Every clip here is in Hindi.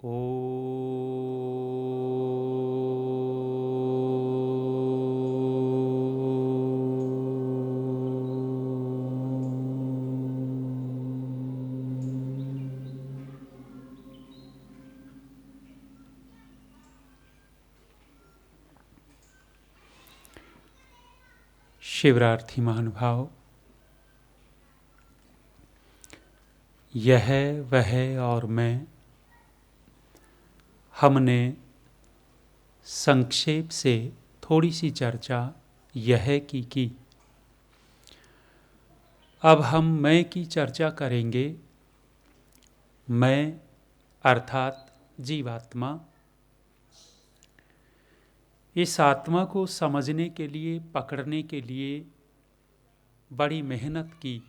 ओ शिवरार्थी महानुभाव, यह वह और मैं, हमने संक्षेप से थोड़ी सी चर्चा यह की। अब हम मैं की चर्चा करेंगे। मैं अर्थात जीवात्मा। इस आत्मा को समझने के लिए, पकड़ने के लिए बड़ी मेहनत की।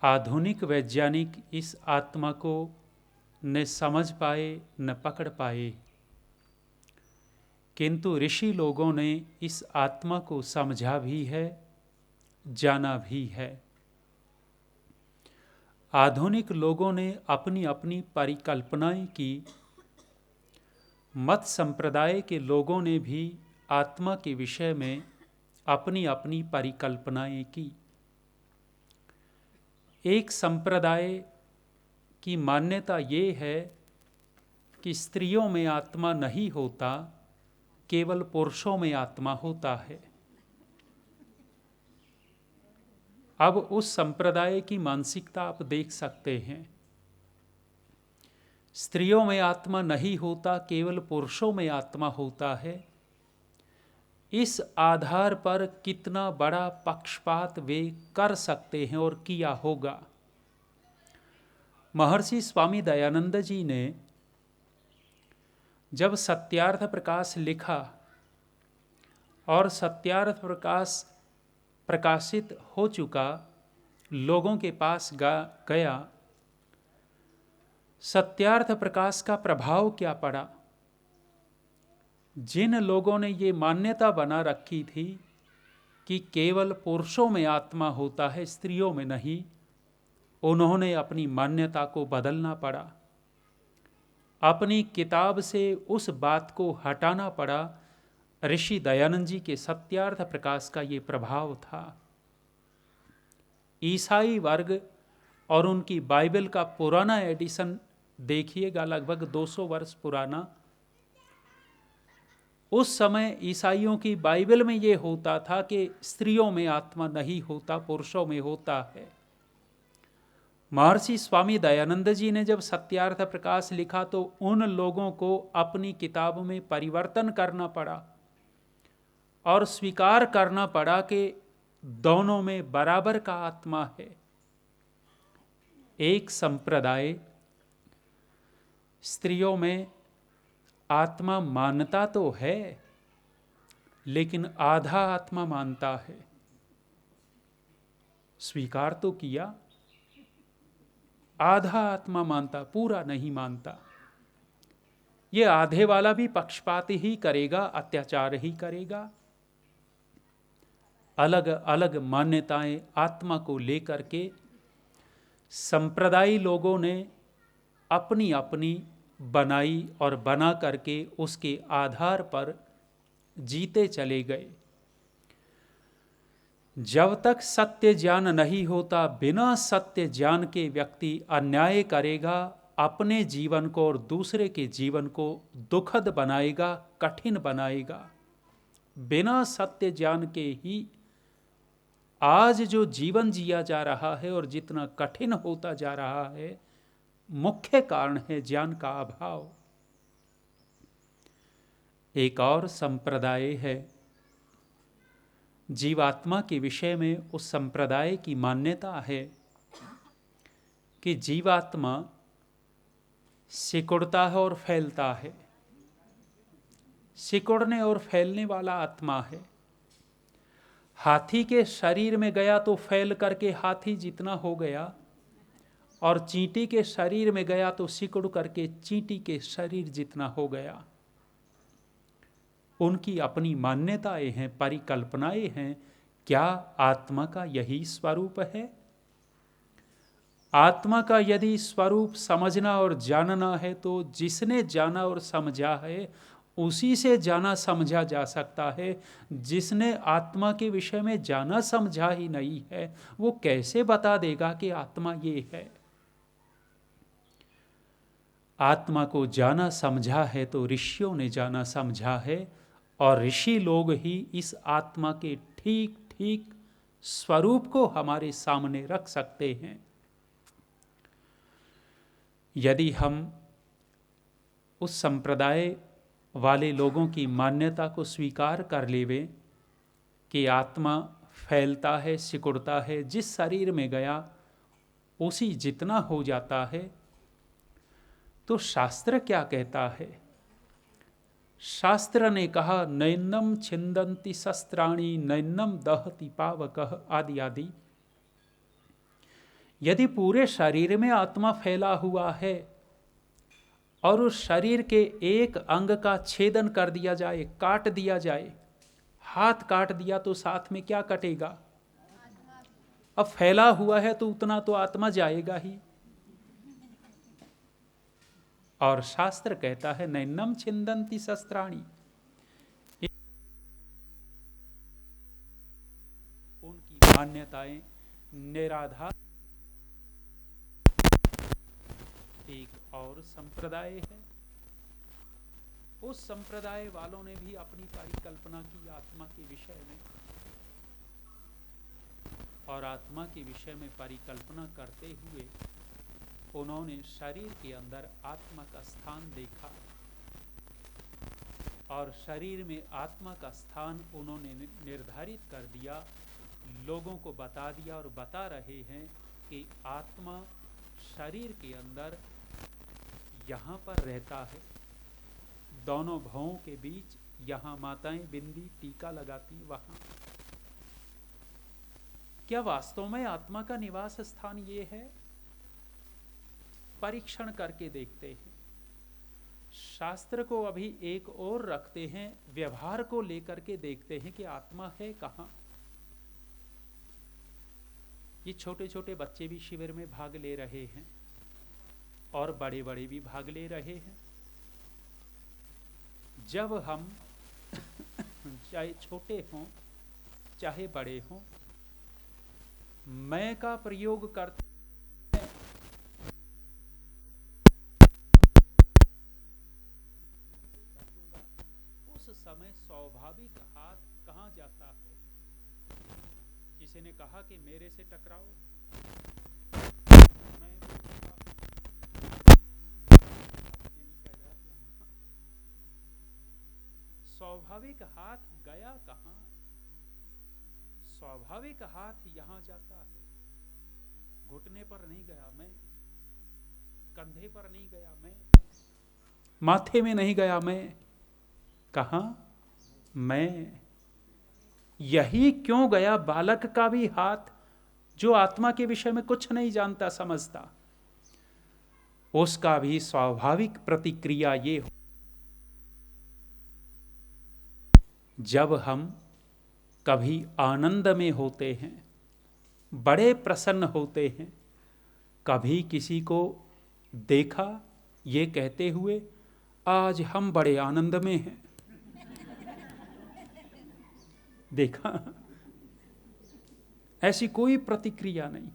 आधुनिक वैज्ञानिक इस आत्मा को न समझ पाए न पकड़ पाए, किंतु ऋषि लोगों ने इस आत्मा को समझा भी है, जाना भी है। आधुनिक लोगों ने अपनी अपनी परिकल्पनाएं की। मत संप्रदाय के लोगों ने भी आत्मा के विषय में अपनी अपनी परिकल्पनाएं की। एक संप्रदाय की मान्यता ये है कि स्त्रियों में आत्मा नहीं होता, केवल पुरुषों में आत्मा होता है। अब उस संप्रदाय की मानसिकता आप देख सकते हैं। स्त्रियों में आत्मा नहीं होता, केवल पुरुषों में आत्मा होता है। इस आधार पर कितना बड़ा पक्षपात वे कर सकते हैं और किया होगा। महर्षि स्वामी दयानंद जी ने जब सत्यार्थ प्रकाश लिखा और सत्यार्थ प्रकाश प्रकाशित हो चुका, लोगों के पास गया, सत्यार्थ प्रकाश का प्रभाव क्या पड़ा। जिन लोगों ने ये मान्यता बना रखी थी कि केवल पुरुषों में आत्मा होता है, स्त्रियों में नहीं, उन्होंने अपनी मान्यता को बदलना पड़ा। अपनी किताब से उस बात को हटाना पड़ा। ऋषि दयानंद जी के सत्यार्थ प्रकाश का ये प्रभाव था। ईसाई वर्ग और उनकी बाइबल का पुराना एडिशन देखिएगा, लगभग 200 वर्ष पुराना। उस समय ईसाइयों की बाइबल में ये होता था कि स्त्रियों में आत्मा नहीं होता, पुरुषों में होता है। महर्षि स्वामी दयानंद जी ने जब सत्यार्थ प्रकाश लिखा तो उन लोगों को अपनी किताब में परिवर्तन करना पड़ा और स्वीकार करना पड़ा कि दोनों में बराबर का आत्मा है। एक संप्रदाय स्त्रियों में आत्मा मानता तो है, लेकिन आधा आत्मा मानता है। स्वीकार तो किया, आधा आत्मा मानता, पूरा नहीं मानता। ये आधे वाला भी पक्षपात ही करेगा, अत्याचार ही करेगा। अलग अलग मान्यताएं आत्मा को लेकर के संप्रदायी लोगों ने अपनी अपनी बनाई और बना करके उसके आधार पर जीते चले गए। जब तक सत्य ज्ञान नहीं होता, बिना सत्य ज्ञान के व्यक्ति अन्याय करेगा, अपने जीवन को और दूसरे के जीवन को दुखद बनाएगा, कठिन बनाएगा। बिना सत्य ज्ञान के ही आज जो जीवन जिया जा रहा है और जितना कठिन होता जा रहा है, मुख्य कारण है ज्ञान का अभाव। एक और संप्रदाय है, जीवात्मा के विषय में उस संप्रदाय की मान्यता है कि जीवात्मा सिकुड़ता है और फैलता है। सिकुड़ने और फैलने वाला आत्मा है। हाथी के शरीर में गया तो फैल करके हाथी जितना हो गया, और चींटी के शरीर में गया तो सिकुड़ करके चींटी के शरीर जितना हो गया। उनकी अपनी मान्यताएं हैं, परिकल्पनाएं हैं। क्या आत्मा का यही स्वरूप है? आत्मा का यदि स्वरूप समझना और जानना है तो जिसने जाना और समझा है उसी से जाना समझा जा सकता है। जिसने आत्मा के विषय में जाना समझा ही नहीं है वो कैसे बता देगा कि आत्मा ये है। आत्मा को जाना समझा है तो ऋषियों ने जाना समझा है, और ऋषि लोग ही इस आत्मा के ठीक ठीक स्वरूप को हमारे सामने रख सकते हैं। यदि हम उस संप्रदाय वाले लोगों की मान्यता को स्वीकार कर लेवें कि आत्मा फैलता है, सिकुड़ता है, जिस शरीर में गया उसी जितना हो जाता है, तो शास्त्र क्या कहता है? शास्त्र ने कहा नैनम छिंदंती शस्त्राणि नैनम दहति पावकः आदि आदि। यदि पूरे शरीर में आत्मा फैला हुआ है और उस शरीर के एक अंग का छेदन कर दिया जाए, काट दिया जाए, हाथ काट दिया तो साथ में क्या कटेगा? अब फैला हुआ है तो उतना तो आत्मा जाएगा ही। और शास्त्र कहता है नैनम छिंदंती शस्त्राणि। उनकी मान्यताएं निराधार। एक और संप्रदाय है, उस संप्रदाय वालों ने भी अपनी परिकल्पना की आत्मा के विषय में, और आत्मा के विषय में परिकल्पना करते हुए उन्होंने शरीर के अंदर आत्मा का स्थान देखा, और शरीर में आत्मा का स्थान उन्होंने निर्धारित कर दिया, लोगों को बता दिया और बता रहे हैं कि आत्मा शरीर के अंदर यहाँ पर रहता है, दोनों भवों के बीच, यहाँ माताएं बिंदी टीका लगाती वहाँ। क्या वास्तव में आत्मा का निवास स्थान ये है? परीक्षण करके देखते हैं। शास्त्र को अभी एक और रखते हैं, व्यवहार को लेकर के देखते हैं कि आत्मा है कहाँ। ये छोटे छोटे बच्चे भी शिविर में भाग ले रहे हैं और बड़े बड़े भी भाग ले रहे हैं। जब हम चाहे छोटे हों चाहे बड़े हों, मैं का प्रयोग करते उस समय स्वाभाविक हाथ कहाँ जाता है? किसी ने कहा कि मेरे से टकराओ, मैं स्वाभाविक हाथ गया कहाँ? स्वाभाविक हाथ यहां जाता है। घुटने पर नहीं गया मैं, कंधे पर नहीं गया मैं, माथे में नहीं गया मैं, कहां? मैं। यही क्यों गया बालक का भी हाथ, जो आत्मा के विषय में कुछ नहीं जानता समझता, उसका भी स्वाभाविक प्रतिक्रिया ये हो। जब हम कभी आनंद में होते हैं, बड़े प्रसन्न होते हैं, कभी किसी को देखा ये कहते हुए आज हम बड़े आनंद में हैं? देखा? ऐसी कोई प्रतिक्रिया नहीं।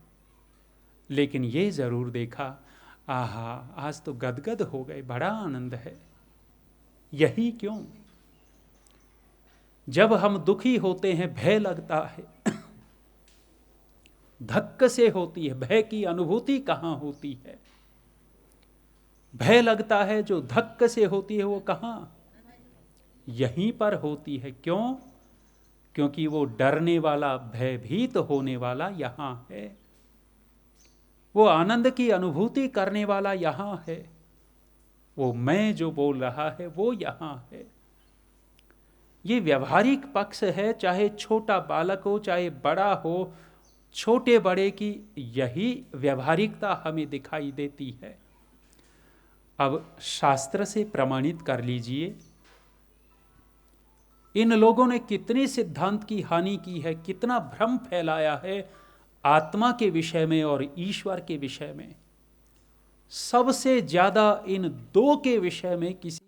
लेकिन ये जरूर देखा, आहा आज तो गदगद हो गए, बड़ा आनंद है। यही क्यों? जब हम दुखी होते हैं भय लगता है, धक्क से होती है। भय की अनुभूति कहाँ होती है? भय लगता है जो धक्क से होती है वो कहाँ? यहीं पर होती है। क्यों? क्योंकि वो डरने वाला, भयभीत होने वाला यहां है, वो आनंद की अनुभूति करने वाला यहां है, वो मैं जो बोल रहा है वो यहां है। ये व्यवहारिक पक्ष है, चाहे छोटा बालक हो चाहे बड़ा हो, छोटे बड़े की यही व्यवहारिकता हमें दिखाई देती है। अब शास्त्र से प्रमाणित कर लीजिए, इन लोगों ने कितने सिद्धांत की हानि की है, कितना भ्रम फैलाया है। आत्मा के विषय में और ईश्वर के विषय में, सबसे ज्यादा इन दो के विषय में किसी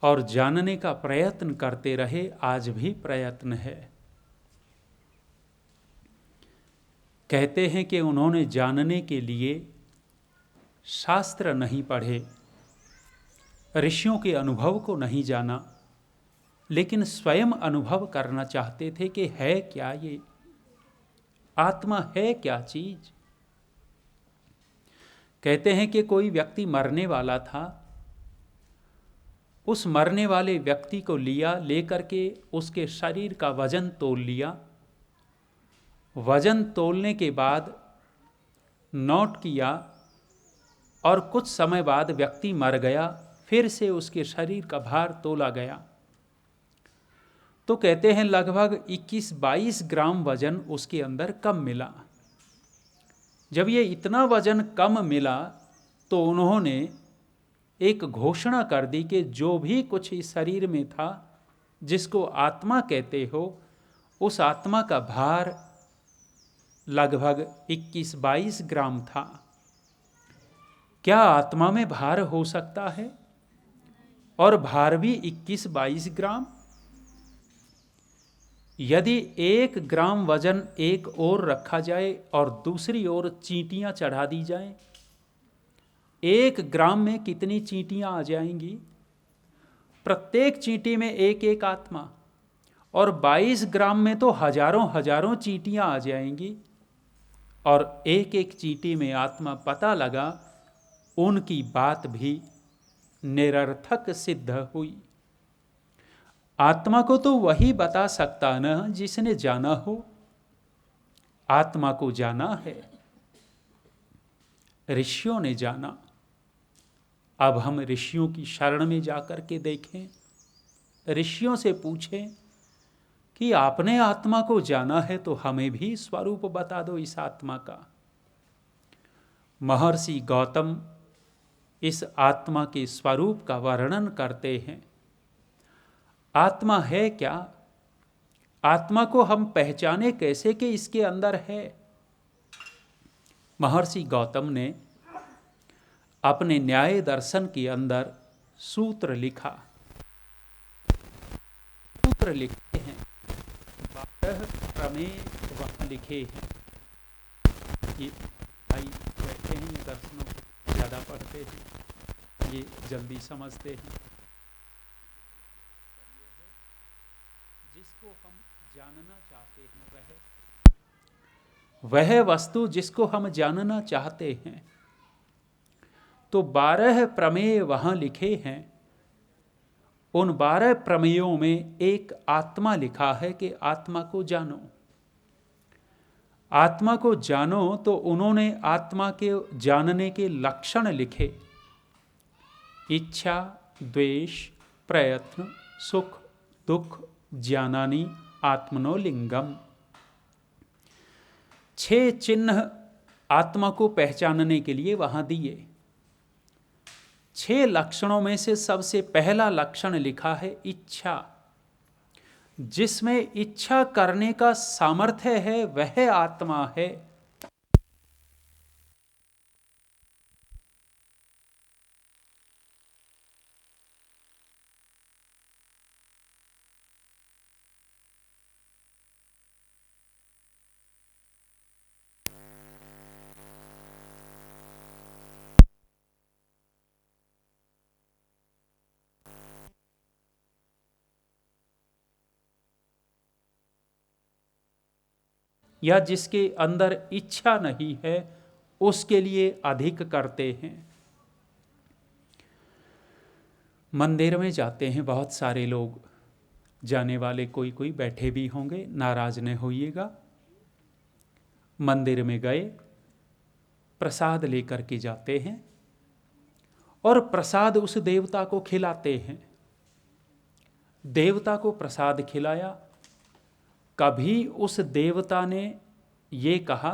और जानने का प्रयत्न करते रहे, आज भी प्रयत्न है। कहते हैं कि उन्होंने जानने के लिए शास्त्र नहीं पढ़े, ऋषियों के अनुभव को नहीं जाना, लेकिन स्वयं अनुभव करना चाहते थे कि है क्या ये आत्मा, है क्या चीज। कहते हैं कि कोई व्यक्ति मरने वाला था, उस मरने वाले व्यक्ति को लेकर के उसके शरीर का वजन तोल लिया। वजन तोलने के बाद नोट किया और कुछ समय बाद व्यक्ति मर गया, फिर से उसके शरीर का भार तोला गया तो कहते हैं लगभग 21-22 ग्राम वजन उसके अंदर कम मिला। जब ये इतना वजन कम मिला तो उन्होंने एक घोषणा कर दी कि जो भी कुछ इस शरीर में था, जिसको आत्मा कहते हो, उस आत्मा का भार लगभग 21-22 ग्राम था। क्या आत्मा में भार हो सकता है? और भार भी 21-22 ग्राम? यदि 1 ग्राम वजन एक ओर रखा जाए और दूसरी ओर चींटियां चढ़ा दी जाएं, 1 ग्राम में कितनी चींटियां आ जाएंगी? प्रत्येक चींटी में एक एक आत्मा, और 22 ग्राम में तो हजारों हजारों चींटियां आ जाएंगी, और एक एक चींटी में आत्मा। पता लगा उनकी बात भी निरर्थक सिद्ध हुई। आत्मा को तो वही बता सकता न जिसने जाना हो। आत्मा को जाना है, ऋषियों ने जाना। अब हम ऋषियों की शरण में जाकर के देखें, ऋषियों से पूछें कि आपने आत्मा को जाना है तो हमें भी स्वरूप बता दो इस आत्मा का। महर्षि गौतम इस आत्मा के स्वरूप का वर्णन करते हैं। आत्मा है क्या? आत्मा को हम पहचाने कैसे कि इसके अंदर है? महर्षि गौतम ने अपने न्याय दर्शन के अंदर सूत्र लिखा। सूत्र लिखते हैं, 12 प्रमेय वहां लिखे हैं। ये भाई बैठे हैं, ये दर्शनों ज़्यादा पढ़ते हैं, ये जल्दी समझते हैं। जिसको हम जानना चाहते हैं, वह वस्तु जिसको हम जानना चाहते हैं, तो 12 प्रमेय वहां लिखे हैं। उन 12 प्रमेयों में एक आत्मा लिखा है कि आत्मा को जानो। आत्मा को जानो तो उन्होंने आत्मा के जानने के लक्षण लिखे। इच्छा, द्वेष, प्रयत्न, सुख, दुख, ज्ञानानि आत्मनो लिंगम। 6 चिन्ह आत्मा को पहचानने के लिए वहां दिए। 6 लक्षणों में से सबसे पहला लक्षण लिखा है इच्छा। जिसमें इच्छा करने का सामर्थ्य है वह आत्मा है। या जिसके अंदर इच्छा नहीं है उसके लिए अधिक करते हैं। मंदिर में जाते हैं बहुत सारे लोग, जाने वाले कोई कोई बैठे भी होंगे, नाराज न होइएगा। मंदिर में गए, प्रसाद लेकर के जाते हैं और प्रसाद उस देवता को खिलाते हैं। देवता को प्रसाद खिलाया, कभी उस देवता ने ये कहा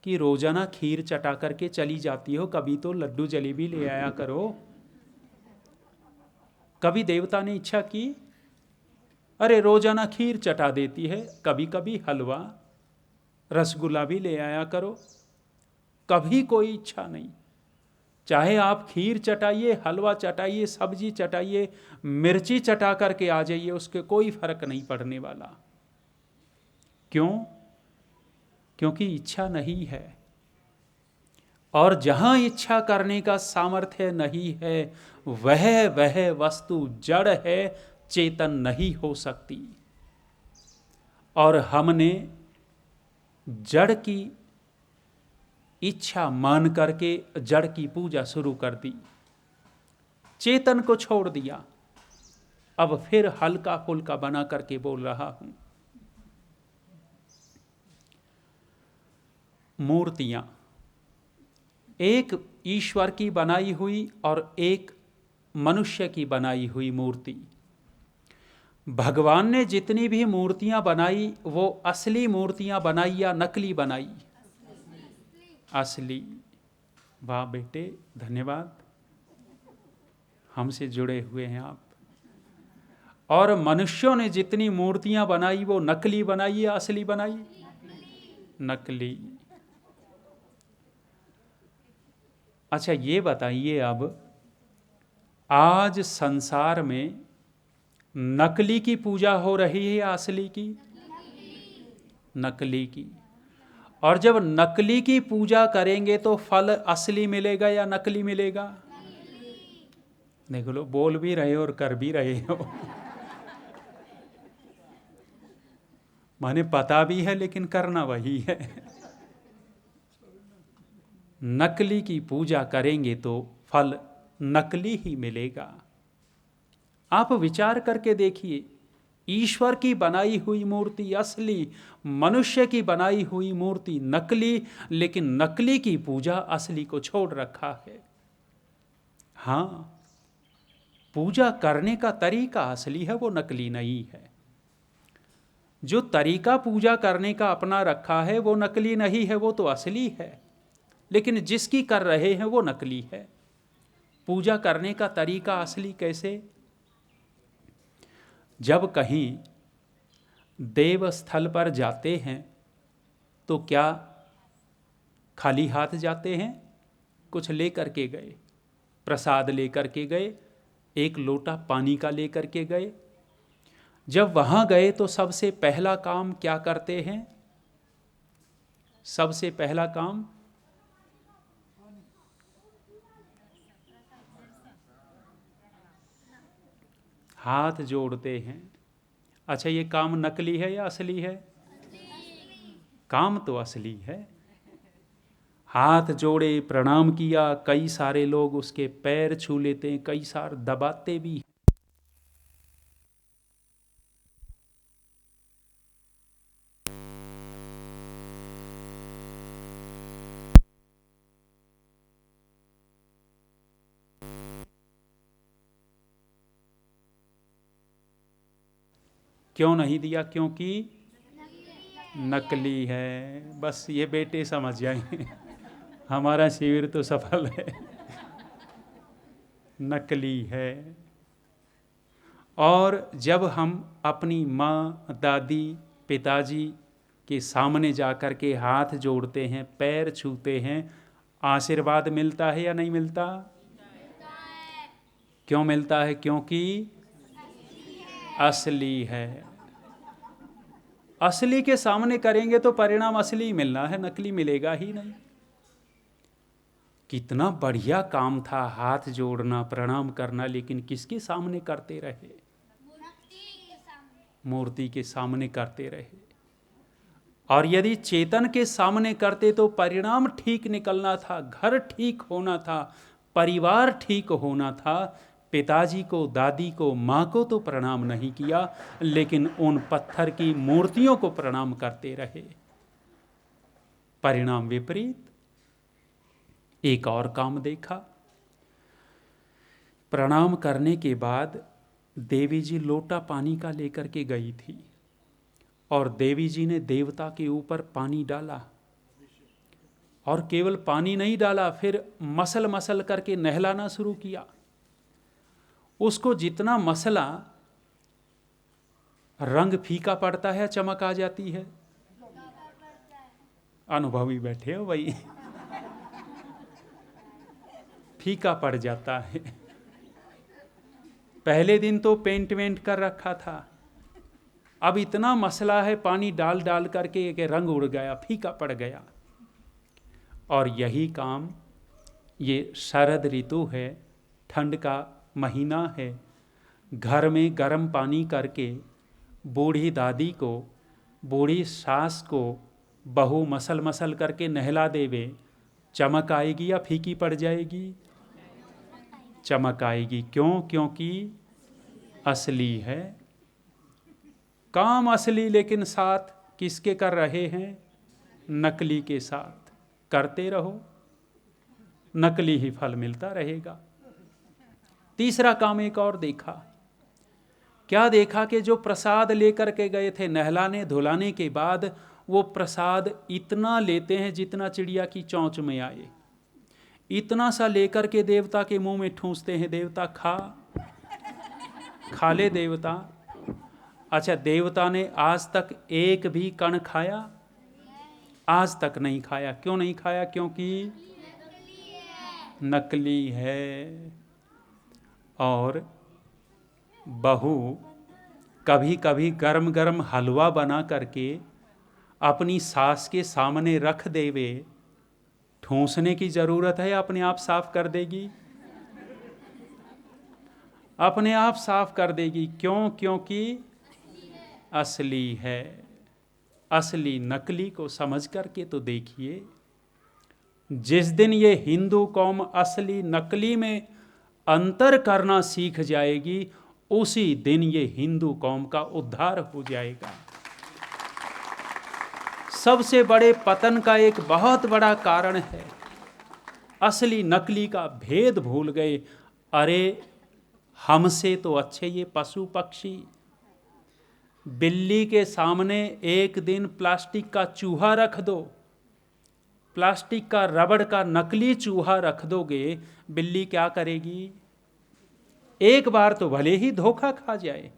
कि रोजाना खीर चटा करके चली जाती हो, कभी तो लड्डू जलेबी ले आया करो। कभी देवता ने इच्छा की, अरे रोजाना खीर चटा देती है, कभी कभी हलवा रसगुल्ला भी ले आया करो। कभी कोई इच्छा नहीं। चाहे आप खीर चटाइए, हलवा चटाइए, सब्जी चटाइए, मिर्ची चटा करके आ जाइए, उसके कोई फर्क नहीं पड़ने वाला। क्यों? क्योंकि इच्छा नहीं है। और जहां इच्छा करने का सामर्थ्य नहीं है वह वस्तु जड़ है, चेतन नहीं हो सकती। और हमने जड़ की इच्छा मान करके जड़ की पूजा शुरू कर दी, चेतन को छोड़ दिया। अब फिर हल्का फुल्का बना करके बोल रहा हूं। मूर्तियां, एक ईश्वर की बनाई हुई और एक मनुष्य की बनाई हुई मूर्ति। भगवान ने जितनी भी मूर्तियां बनाई वो असली मूर्तियां बनाई या नकली बनाई? असली। वाह बेटे, धन्यवाद, हमसे जुड़े हुए हैं आप। और मनुष्यों ने जितनी मूर्तियां बनाई वो नकली बनाई या असली बनाई? नकली। अच्छा ये बताइए, अब आज संसार में नकली की पूजा हो रही है या असली की? नकली की। और जब नकली की पूजा करेंगे तो फल असली मिलेगा या नकली मिलेगा? देख लो, बोल भी रहे हो और कर भी रहे हो। माने पता भी है लेकिन करना वही है। नकली की पूजा करेंगे तो फल नकली ही मिलेगा। आप विचार करके देखिए, ईश्वर की बनाई हुई मूर्ति असली, मनुष्य की बनाई हुई मूर्ति नकली, लेकिन नकली की पूजा असली को छोड़ रखा है। हां, पूजा करने का तरीका असली है, वो नकली नहीं है। जो तरीका पूजा करने का अपना रखा है वो नकली नहीं है, वो तो असली है। लेकिन जिसकी कर रहे हैं वो नकली है। पूजा करने का तरीका असली कैसे? जब कहीं देव स्थल पर जाते हैं तो क्या खाली हाथ जाते हैं? कुछ लेकर के गए, प्रसाद लेकर के गए, एक लोटा पानी का लेकर के गए। जब वहां गए तो सबसे पहला काम क्या करते हैं? सबसे पहला काम हाथ जोड़ते हैं। अच्छा, ये काम नकली है या असली है? काम तो असली है। हाथ जोड़े, प्रणाम किया, कई सारे लोग उसके पैर छू लेते हैं, कई सारे दबाते भी हैं। क्यों नहीं दिया? क्योंकि नकली है। बस ये बेटे समझ जाएंगे, हमारा शिविर तो सफल है। नकली है। और जब हम अपनी माँ, दादी, पिताजी के सामने जाकर के हाथ जोड़ते हैं, पैर छूते हैं, आशीर्वाद मिलता है या नहीं मिलता? क्यों मिलता है? क्योंकि असली है। असली के सामने करेंगे तो परिणाम असली मिलना है, नकली मिलेगा ही नहीं। कितना बढ़िया काम था हाथ जोड़ना, प्रणाम करना, लेकिन किसके सामने करते रहे? मूर्ति के सामने करते रहे। और यदि चेतन के सामने करते तो परिणाम ठीक निकलना था, घर ठीक होना था, परिवार ठीक होना था। पिताजी को, दादी को, माँ को तो प्रणाम नहीं किया, लेकिन उन पत्थर की मूर्तियों को प्रणाम करते रहे। परिणाम विपरीत। एक और काम देखा। प्रणाम करने के बाद देवी जी लोटा पानी का लेकर के गई थी, और देवी जी ने देवता के ऊपर पानी डाला, और केवल पानी नहीं डाला, फिर मसल मसल करके नहलाना शुरू किया। उसको जितना मसला, रंग फीका पड़ता है, चमक आ जाती है। अनुभवी बैठे हो भाई। फीका पड़ जाता है। पहले दिन तो पेंट वेंट कर रखा था, अब इतना मसला है, पानी डाल डाल करके कि रंग उड़ गया, फीका पड़ गया। और यही काम, ये शरद ऋतु है, ठंड का महीना है, घर में गर्म पानी करके बूढ़ी दादी को, बूढ़ी सास को बहू मसल मसल करके नहला देवे, चमक आएगी या फीकी पड़ जाएगी? चमक आएगी। क्यों? क्योंकि असली है। काम असली, लेकिन साथ किसके कर रहे हैं? नकली के साथ। करते रहो, नकली ही फल मिलता रहेगा। तीसरा काम एक और देखा। क्या देखा? कि जो प्रसाद लेकर के गए थे नहलाने धुलाने के बाद, वो प्रसाद इतना लेते हैं जितना चिड़िया की चोंच में आए, इतना सा लेकर के देवता के मुंह में ठूंसते हैं। देवता खा ले देवता। अच्छा, देवता ने आज तक एक भी कण खाया? आज तक नहीं खाया। क्यों नहीं खाया? क्योंकि नकली है। और बहू कभी कभी गरम गरम हलवा बना करके अपनी सास के सामने रख देवे, ठूंसने की जरूरत है, अपने आप साफ कर देगी। अपने आप साफ कर देगी। क्यों? क्योंकि असली है। असली नकली को समझ करके तो देखिए। जिस दिन ये हिंदू कौम असली नकली में अंतर करना सीख जाएगी, उसी दिन ये हिंदू कौम का उद्धार हो जाएगा। सबसे बड़े पतन का एक बहुत बड़ा कारण है, असली नकली का भेद भूल गए। अरे, हमसे तो अच्छे ये पशु पक्षी। बिल्ली के सामने एक दिन प्लास्टिक का चूहा रख दो, प्लास्टिक का, रबड़ का नकली चूहा रख दोगे, बिल्ली क्या करेगी? एक बार तो भले ही धोखा खा जाए,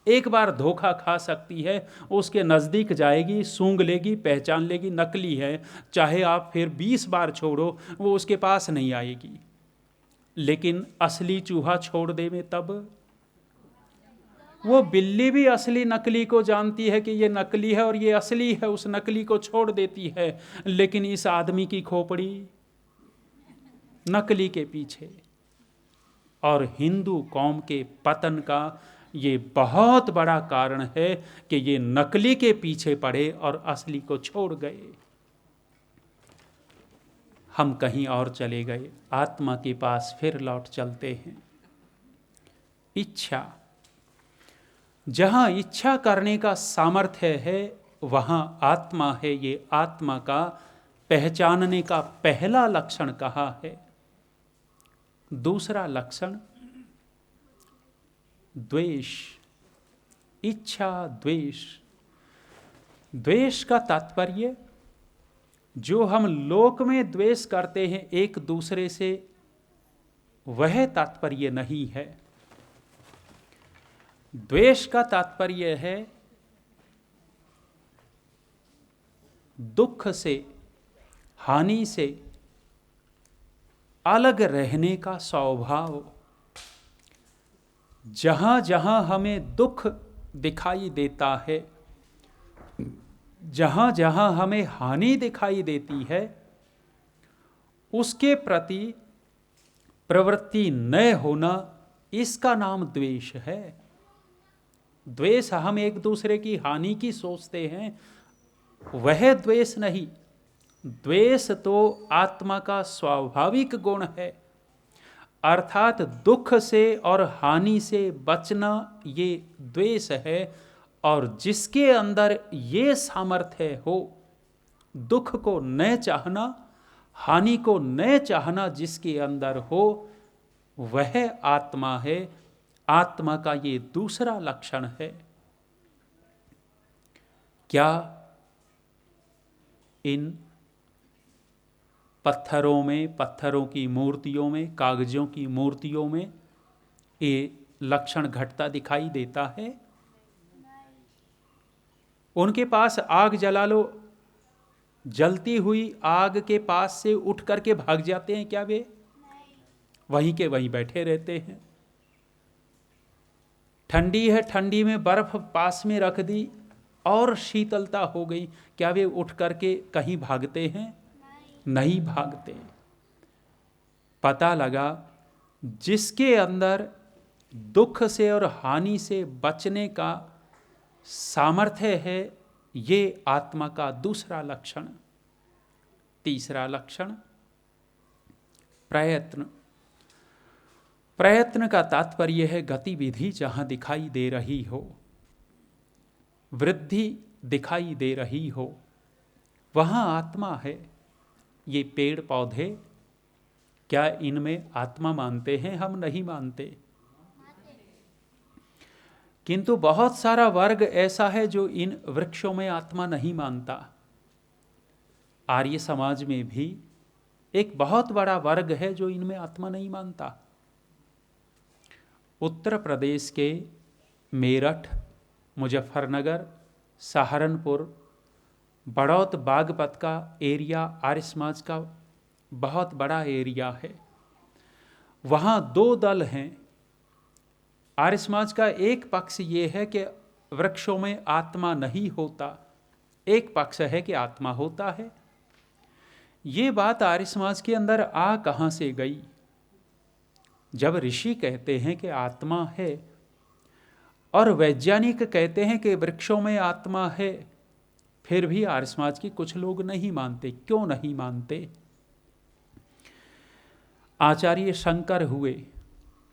एक बार धोखा खा सकती है, उसके नज़दीक जाएगी, सूंघ लेगी, पहचान लेगी नकली है, चाहे आप फिर 20 बार छोड़ो, वो उसके पास नहीं आएगी। लेकिन असली चूहा छोड़ दे में तब वो बिल्ली भी असली नकली को जानती है कि ये नकली है और ये असली है, उस नकली को छोड़ देती है। लेकिन इस आदमी की खोपड़ी नकली के पीछे। और हिंदू कौम के पतन का ये बहुत बड़ा कारण है कि ये नकली के पीछे पड़े और असली को छोड़ गए। हम कहीं और चले गए, आत्मा के पास फिर लौट चलते हैं। इच्छा, जहां इच्छा करने का सामर्थ्य है वहां आत्मा है। ये आत्मा का पहचानने का पहला लक्षण कहा है। दूसरा लक्षण द्वेष, इच्छा द्वेष। द्वेष का तात्पर्य जो हम लोक में द्वेष करते हैं एक दूसरे से, वह तात्पर्य नहीं है। द्वेष का तात्पर्य है दुख से, हानि से अलग रहने का स्वभाव। जहां जहां हमें दुख दिखाई देता है, जहां जहां हमें हानि दिखाई देती है, उसके प्रति प्रवृत्ति न होना, इसका नाम द्वेष है। द्वेष हम एक दूसरे की हानि की सोचते हैं, वह द्वेष नहीं। द्वेष तो आत्मा का स्वाभाविक गुण है, अर्थात दुख से और हानि से बचना ये द्वेष है। और जिसके अंदर ये सामर्थ्य हो, दुख को न चाहना, हानि को न चाहना, जिसके अंदर हो, वह आत्मा है। आत्मा का ये दूसरा लक्षण है। क्या इन पत्थरों में, पत्थरों की मूर्तियों में, कागजों की मूर्तियों में ये लक्षण घटता दिखाई देता है? उनके पास आग जला लो, जलती हुई आग के पास से उठ करके भाग जाते हैं क्या वे? वहीं के वहीं बैठे रहते हैं। ठंडी है, ठंडी में बर्फ पास में रख दी और शीतलता हो गई, क्या वे उठ करके कहीं भागते हैं? नहीं भागते। पता लगा जिसके अंदर दुख से और हानि से बचने का सामर्थ्य है, ये आत्मा का दूसरा लक्षण। तीसरा लक्षण प्रयत्न। प्रयत्न का तात्पर्य है गतिविधि जहां दिखाई दे रही हो, वृद्धि दिखाई दे रही हो, वहां आत्मा है। ये पेड़ पौधे, क्या इनमें आत्मा मानते हैं? हम नहीं मानते। किंतु बहुत सारा वर्ग ऐसा है जो इन वृक्षों में आत्मा नहीं मानता। आर्य समाज में भी एक बहुत बड़ा वर्ग है जो इनमें आत्मा नहीं मानता। उत्तर प्रदेश के मेरठ, मुजफ्फरनगर, सहारनपुर, बड़ौत, बागपत का एरिया आर्य समाज का बहुत बड़ा एरिया है। वहाँ दो दल हैं। आर्य समाज का एक पक्ष ये है कि वृक्षों में आत्मा नहीं होता, एक पक्ष है कि आत्मा होता है। ये बात आर्य समाज के अंदर आ कहाँ से गई? जब ऋषि कहते हैं कि आत्मा है और वैज्ञानिक कहते हैं कि वृक्षों में आत्मा है, फिर भी आर्य समाज के कुछ लोग नहीं मानते। क्यों नहीं मानते? आचार्य शंकर हुए,